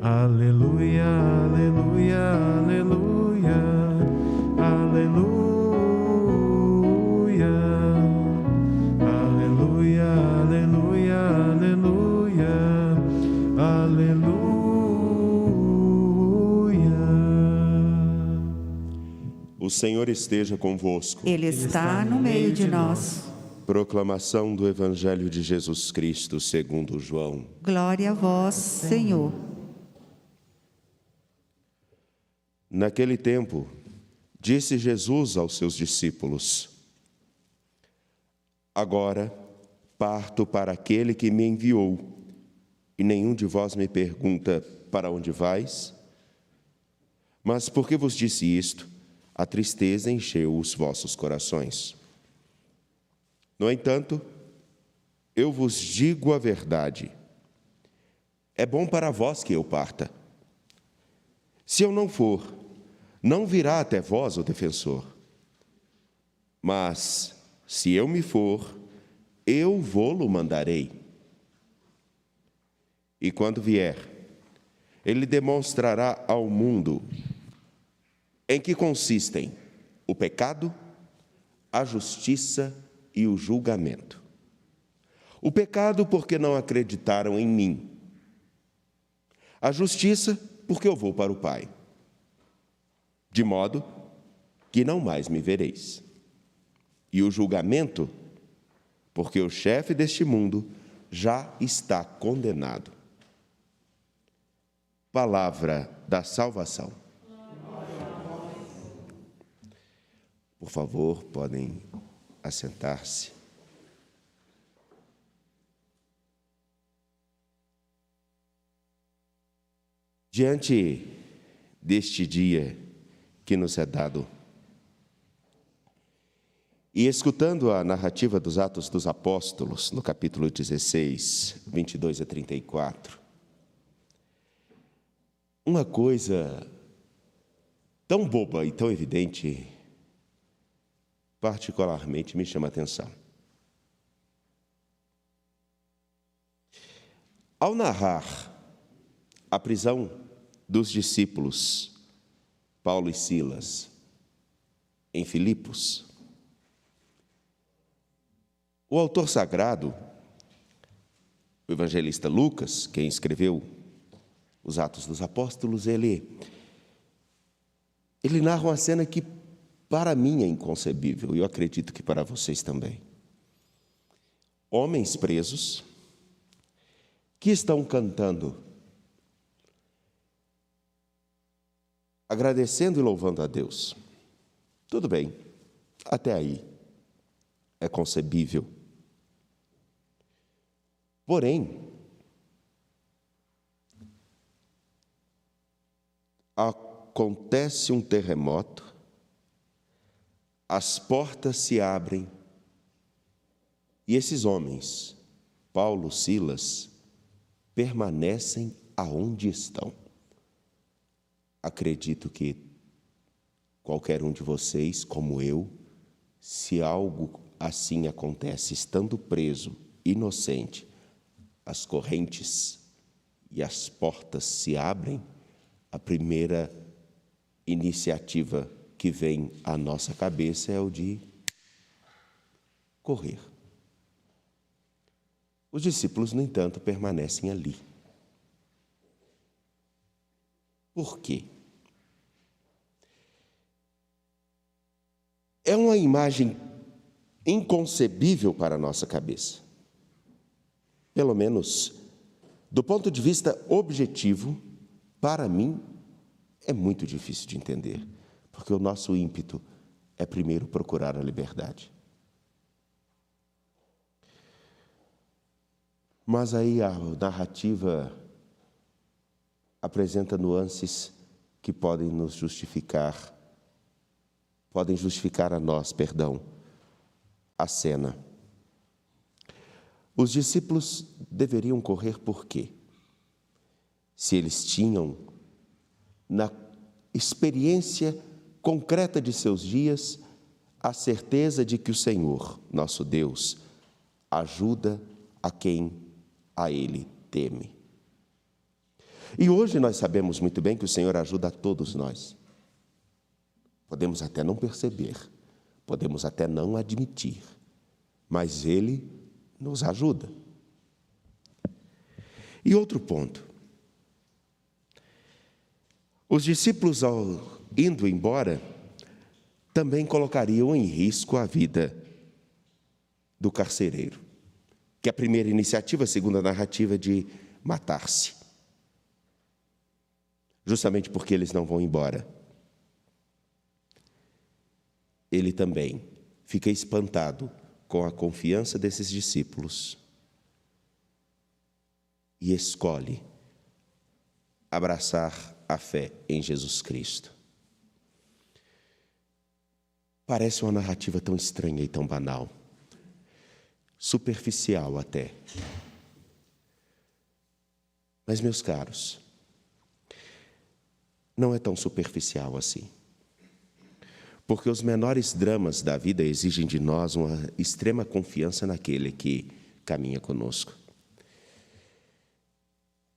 Aleluia, aleluia, aleluia, aleluia, aleluia, aleluia, aleluia, aleluia. O Senhor esteja convosco. Ele está no meio de nós. Proclamação do Evangelho de Jesus Cristo segundo João. Glória a vós, Senhor. Naquele tempo, disse Jesus aos seus discípulos: Agora parto para aquele que me enviou, e nenhum de vós me pergunta: para onde vais? Mas porque vos disse isto, a tristeza encheu os vossos corações. No entanto, eu vos digo a verdade. É bom para vós que eu parta. Se eu não for, não virá até vós o defensor. Mas, se eu me for, eu vô-lo mandarei. E quando vier, ele demonstrará ao mundo em que consistem o pecado, a justiça e o julgamento. O pecado, porque não acreditaram em mim. A justiça, porque eu vou para o Pai. De modo que não mais me vereis. E o julgamento, porque o chefe deste mundo já está condenado. Palavra da salvação. Por favor, podem assentar-se. Diante deste dia que nos é dado, e escutando a narrativa dos Atos dos Apóstolos, no capítulo 16, 22 a 34, uma coisa tão boba e tão evidente, particularmente me chama a atenção. Ao narrar a prisão dos discípulos Paulo e Silas em Filipos, o autor sagrado, o evangelista Lucas, quem escreveu os Atos dos Apóstolos, ele narra uma cena que para mim é inconcebível, e eu acredito que para vocês também. Homens presos que estão cantando, agradecendo e louvando a Deus. Tudo bem, até aí é concebível. Porém, acontece um terremoto, as portas se abrem e esses homens, Paulo, Silas, permanecem aonde estão. Acredito que qualquer um de vocês, como eu, se algo assim acontece, estando preso, inocente, as correntes e as portas se abrem, a primeira iniciativa que vem à nossa cabeça é o de correr. Os discípulos, no entanto, permanecem ali. Por quê? É uma imagem inconcebível para a nossa cabeça. Pelo menos, do ponto de vista objetivo, para mim, é muito difícil de entender, porque o nosso ímpeto é primeiro procurar a liberdade. Mas aí a narrativa apresenta nuances que podem justificar a nós, a cena. Os discípulos deveriam correr por quê? Se eles tinham, na experiência concreta de seus dias, a certeza de que o Senhor, nosso Deus, ajuda a quem a Ele teme. E hoje nós sabemos muito bem que o Senhor ajuda a todos nós. Podemos até não perceber, podemos até não admitir, mas Ele nos ajuda. E outro ponto. Os discípulos, ao indo embora, também colocariam em risco a vida do carcereiro, que a primeira iniciativa, segundo a narrativa, de matar-se. Justamente porque eles não vão embora. Ele também fica espantado com a confiança desses discípulos e escolhe abraçar a fé em Jesus Cristo. Parece uma narrativa tão estranha e tão banal, superficial até. Mas, meus caros, não é tão superficial assim. Porque os menores dramas da vida exigem de nós uma extrema confiança naquele que caminha conosco.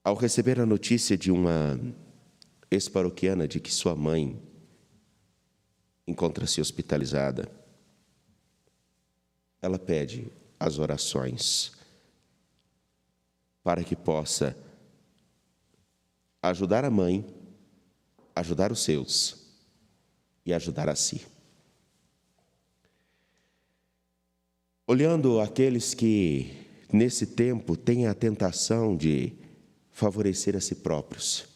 Ao receber a notícia de uma ex-paroquiana de que sua mãe encontra-se hospitalizada, ela pede as orações para que possa ajudar a mãe, ajudar os seus e ajudar a si. Olhando aqueles que, nesse tempo, têm a tentação de favorecer a si próprios,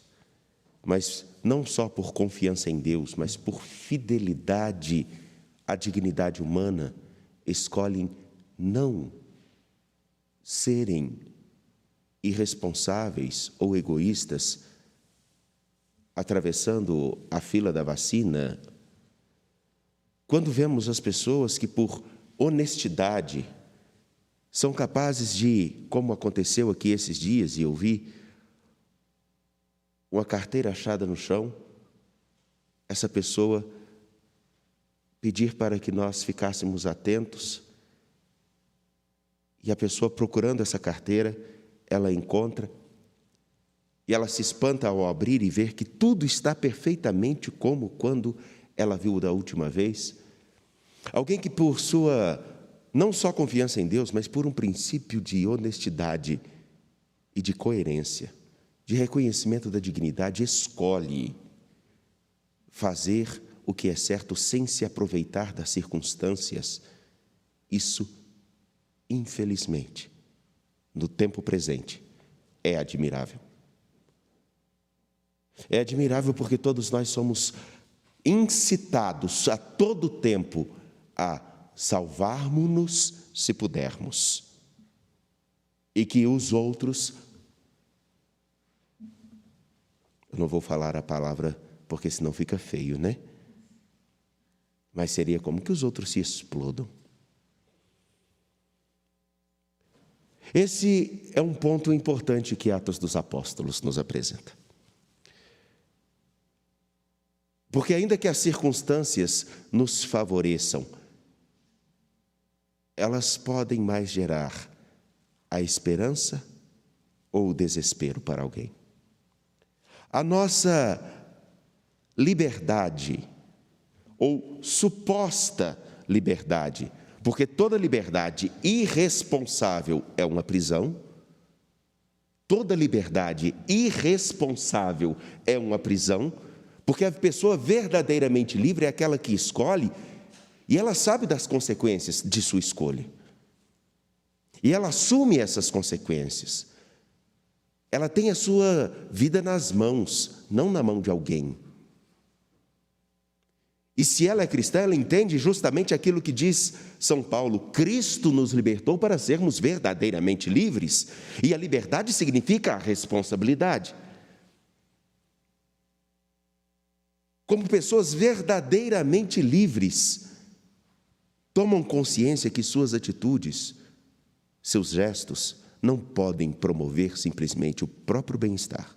mas não só por confiança em Deus, mas por fidelidade à dignidade humana, escolhem não serem irresponsáveis ou egoístas, atravessando a fila da vacina. Quando vemos as pessoas que, por honestidade, são capazes de, como aconteceu aqui esses dias, e eu vi uma carteira achada no chão, essa pessoa pedir para que nós ficássemos atentos, e a pessoa procurando essa carteira, ela encontra, e ela se espanta ao abrir e ver que tudo está perfeitamente como quando ela viu da última vez. Alguém que, por sua, não só confiança em Deus, mas por um princípio de honestidade e de coerência, de reconhecimento da dignidade, escolhe fazer o que é certo sem se aproveitar das circunstâncias. Isso, infelizmente, no tempo presente, é admirável. É admirável porque todos nós somos incitados a todo tempo a salvarmos-nos se pudermos. E que os outros... Eu não vou falar a palavra porque senão fica feio, né? Mas seria como que os outros se explodam. Esse é um ponto importante que Atos dos Apóstolos nos apresenta. Porque ainda que as circunstâncias nos favoreçam, elas podem mais gerar a esperança ou o desespero para alguém. A nossa liberdade, ou suposta liberdade, porque toda liberdade irresponsável é uma prisão, toda liberdade irresponsável é uma prisão, porque a pessoa verdadeiramente livre é aquela que escolhe e ela sabe das consequências de sua escolha. E ela assume essas consequências. Ela tem a sua vida nas mãos, não na mão de alguém. E se ela é cristã, ela entende justamente aquilo que diz São Paulo: Cristo nos libertou para sermos verdadeiramente livres. E a liberdade significa a responsabilidade. Como pessoas verdadeiramente livres, tomam consciência que suas atitudes, seus gestos, não podem promover simplesmente o próprio bem-estar.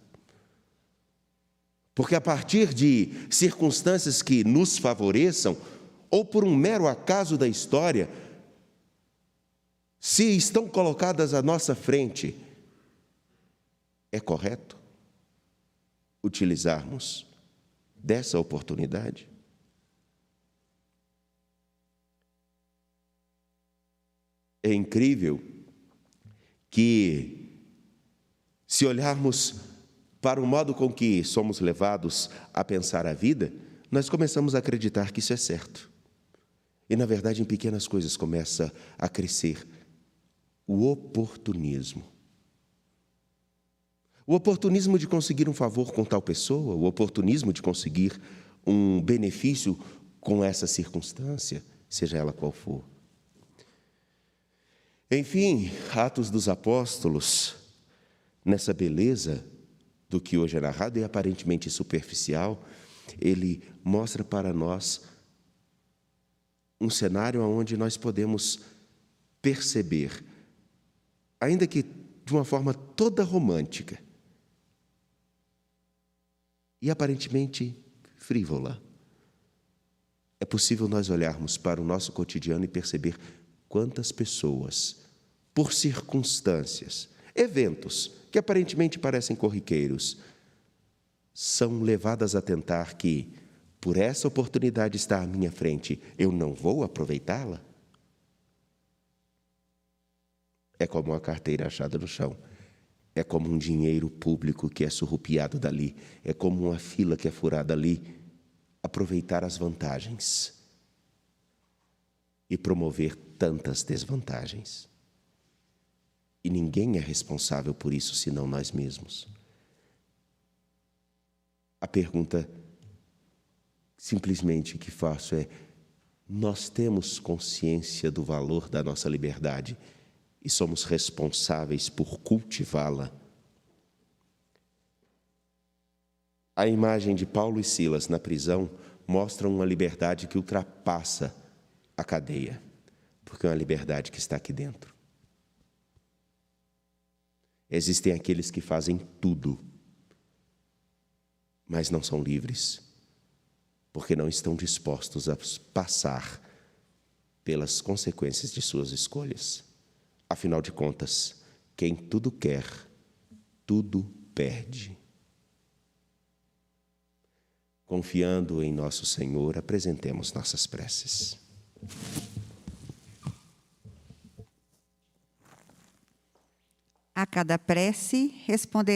Porque a partir de circunstâncias que nos favoreçam, ou por um mero acaso da história, se estão colocadas à nossa frente, É correto utilizarmos dessa oportunidade? É incrível que, se olharmos para o modo com que somos levados a pensar a vida, nós começamos a acreditar que isso é certo. E, na verdade, em pequenas coisas começa a crescer o oportunismo. O oportunismo de conseguir um favor com tal pessoa, o oportunismo de conseguir um benefício com essa circunstância, seja ela qual for. Enfim, Atos dos Apóstolos, nessa beleza do que hoje é narrado e aparentemente superficial, ele mostra para nós um cenário onde nós podemos perceber, ainda que de uma forma toda romântica e aparentemente frívola, é possível nós olharmos para o nosso cotidiano e perceber quantas pessoas, por circunstâncias, eventos que aparentemente parecem corriqueiros, são levadas a tentar que, por essa oportunidade estar à minha frente, eu não vou aproveitá-la? É como uma carteira achada no chão. É como um dinheiro público que é surrupiado dali. É como uma fila que é furada ali. Aproveitar as vantagens e promover tantas desvantagens. E ninguém é responsável por isso senão nós mesmos. A pergunta simplesmente que faço é: nós temos consciência do valor da nossa liberdade e somos responsáveis por cultivá-la? A imagem de Paulo e Silas na prisão mostra uma liberdade que ultrapassa a cadeia, porque é uma liberdade que está aqui dentro. Existem aqueles que fazem tudo, mas não são livres, porque não estão dispostos a passar pelas consequências de suas escolhas. Afinal de contas, quem tudo quer, tudo perde. Confiando em nosso Senhor, apresentemos nossas preces. A cada prece, responderemos